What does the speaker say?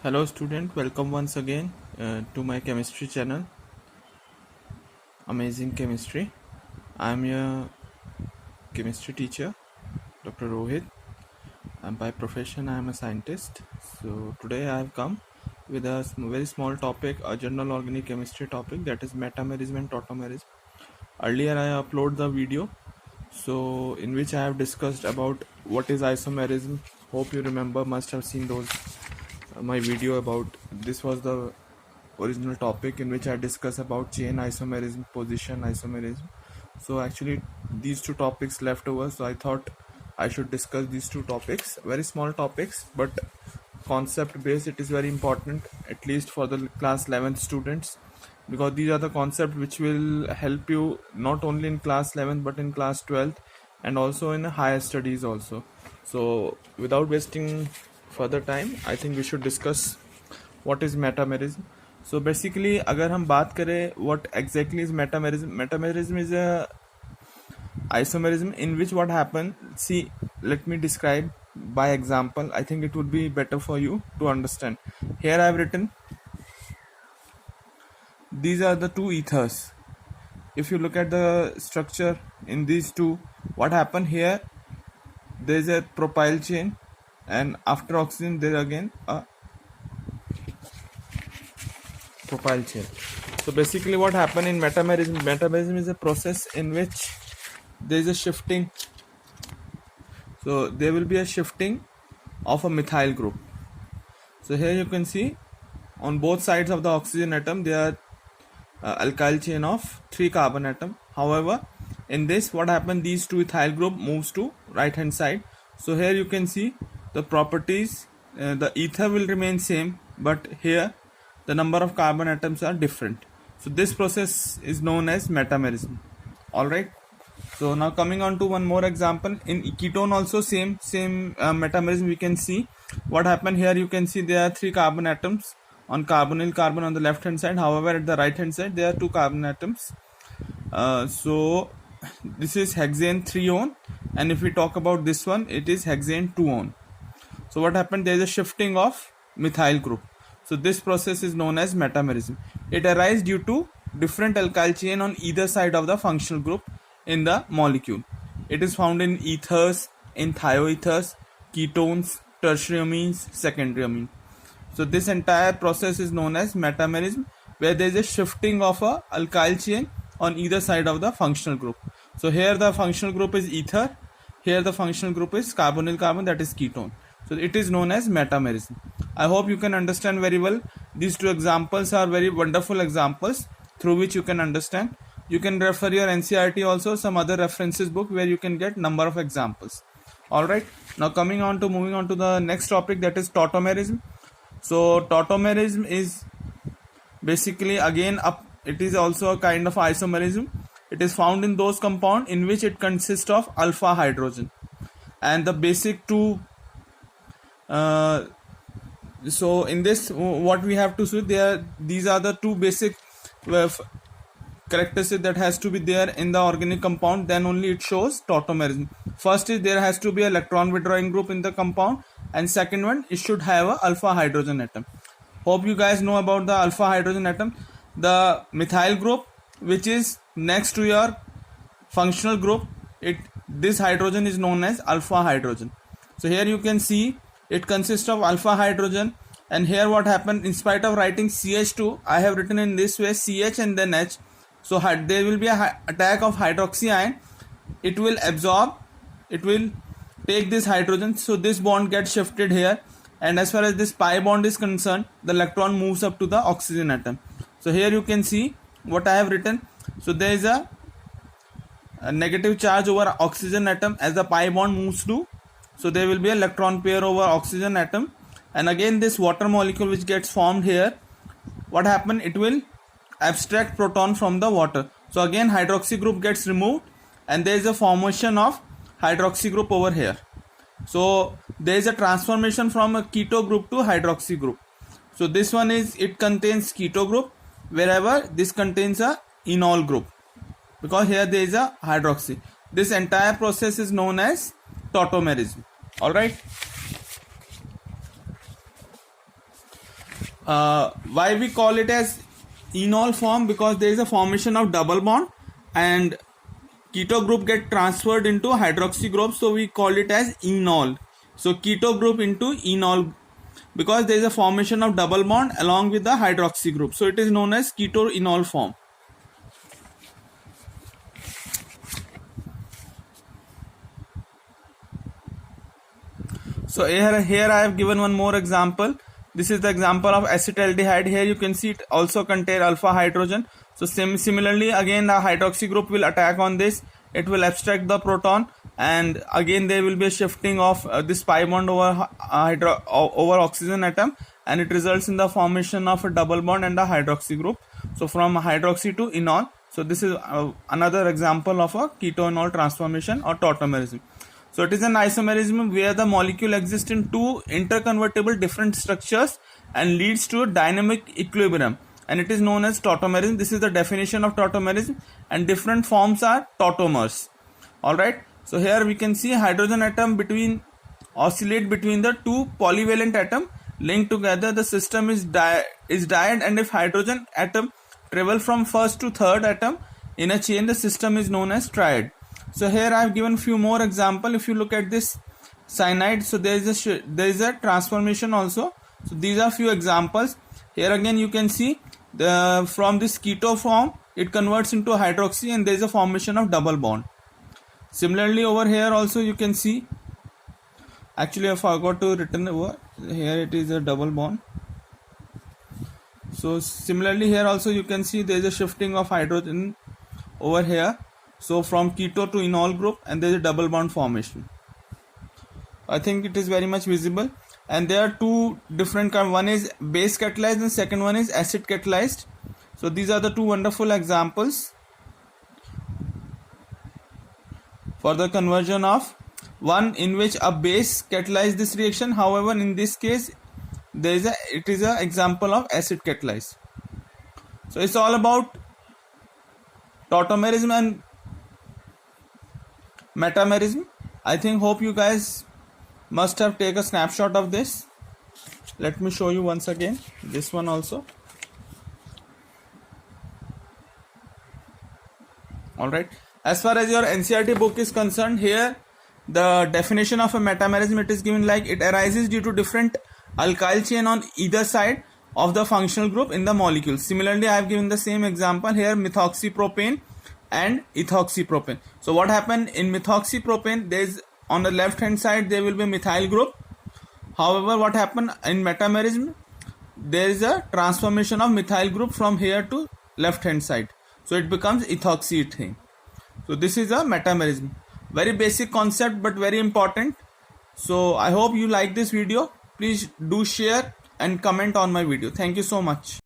Hello student, welcome once again to my chemistry channel, Amazing Chemistry. I am your chemistry teacher, Dr. Rohit, and by profession I am a scientist. So today I have come with a very small topic, a general organic chemistry topic, that is metamerism and tautomerism. Earlier I uploaded the video so in which I have discussed about what is isomerism. Hope you remember, must have seen those my video about this. Was the original topic in which I discuss about chain isomerism, position isomerism. So actually these two topics left over, so I thought I should discuss these two topics, very small topics but concept based. It is very important, at least for the class 11th students, because these are the concepts which will help you not only in class 11th but in class 12th and also in higher studies also. So without wasting further time, I think we should discuss what is metamerism. So basically अगर हम बात करें what exactly is metamerism, metamerism is a isomerism in which what happen, see, let me describe by example. I think it would be better for you to understand. Here I have written these are the two ethers. If you look at the structure in these two, what happened here, there is a propyl chain and after oxygen there again a propyl chain. So basically what happened in metamerism, metamerism is a process in which there is a shifting. So there will be a shifting of a methyl group. So here you can see on both sides of the oxygen atom there are alkyl chain of 3 carbon atom. However, in this what happened, these two ethyl group moves to right hand side. So here you can see the properties, the ether will remain same, but here the number of carbon atoms are different. So this process is known as metamerism. Alright, so now coming on to one more example. In ketone also same metamerism we can see. What happened here, you can see there are 3 carbon atoms on carbonyl carbon on the left hand side. However, at the right hand side there are 2 carbon atoms. So this is hexane 3 on, and if we talk about this one, it is hexane 2 on. So what happened, there is a shifting of methyl group. So this process is known as metamerism. It arises due to different alkyl chain on either side of the functional group in the molecule. It is found in ethers, in thioethers, ketones, tertiary amines, secondary amines. So this entire process is known as metamerism, where there is a shifting of a alkyl chain on either side of the functional group. So here the functional group is ether, here the functional group is carbonyl carbon, that is ketone. So it is known as metamerism. I hope you can understand very well. These two examples are very wonderful examples through which you can understand. You can refer your NCERT also, some other references book where you can get number of examples. Alright, now moving on to the next topic, that is tautomerism. So tautomerism is basically again it is also a kind of isomerism. It is found in those compounds in which it consists of alpha hydrogen, and the basic two so in this what we have to see there, these are the two basic characteristics that has to be there in the organic compound, then only it shows tautomerism. First is there has to be an electron withdrawing group in the compound, and second one, it should have a alpha hydrogen atom. Hope you guys know about the alpha hydrogen atom. The methyl group which is next to your functional group, this hydrogen is known as alpha hydrogen. So here you can see it consists of alpha hydrogen, and here what happened, in spite of writing CH2, I have written in this way CH and then H. So there will be a attack of hydroxy ion. It will absorb, it will take this hydrogen, so this bond gets shifted here, and as far as this pi bond is concerned, the electron moves up to the oxygen atom. So here you can see what I have written. So there is a negative charge over oxygen atom as the pi bond moves to, so there will be an electron pair over oxygen atom, and again this water molecule which gets formed here, what happened, it will abstract proton from the water. So again hydroxy group gets removed, and there is a formation of hydroxy group over here. So there is a transformation from a keto group to hydroxy group. So this one is, it contains keto group, wherever this contains a enol group, because here there is a hydroxy. This entire process is known as tautomerism. Alright, Why we call it as enol form? Because there is a formation of double bond and keto group get transferred into hydroxy group, so we call it as enol. So keto group into enol, because there is a formation of double bond along with the hydroxy group, so it is known as keto enol form. So here I have given one more example. This is the example of acetaldehyde. Here you can see it also contain alpha hydrogen. So similarly again the hydroxy group will attack on this. It will abstract the proton, and again there will be a shifting of this pi bond over oxygen atom, and it results in the formation of a double bond and a hydroxy group. So from hydroxy to enol. So this is another example of a keto-enol transformation or tautomerism. So it is an isomerism where the molecule exists in two interconvertible different structures and leads to a dynamic equilibrium, and it is known as tautomerism. This is the definition of tautomerism, and different forms are tautomers. Alright, so here we can see hydrogen atom oscillate between the two polyvalent atom linked together. The system is diad, and if hydrogen atom travel from first to third atom in a chain, the system is known as triad. So here I have given few more example. If you look at this cyanide, so there is a transformation also. So these are few examples. Here again you can see from this keto form it converts into hydroxy, and there is a formation of double bond. Similarly over here also you can see, actually I forgot to written over here, it is a double bond. So similarly here also you can see there is a shifting of hydrogen over here. So from keto to enol group, and there is a double bond formation. I think it is very much visible. And there are two different kinds. One is base catalyzed and second one is acid catalyzed. So these are the two wonderful examples for the conversion of one in which a base catalyzed this reaction. However, in this case it is an example of acid catalyzed. So it's all about tautomerism and metamerism. I hope you guys must have taken a snapshot of this. Let me show you once again this one also. Alright, as far as your NCERT book is concerned, here the definition of a metamerism, it is given like it arises due to different alkyl chain on either side of the functional group in the molecule. Similarly I have given the same example here, methoxypropane and ethoxypropane. So what happened in methoxypropane, there is on the left hand side there will be a methyl group. However, what happened in metamerism, there is a transformation of methyl group from here to left hand side, so it becomes ethoxyethane. So this is a metamerism. Very basic concept but very important. So I hope you like this video. Please do share and comment on my video. Thank you so much.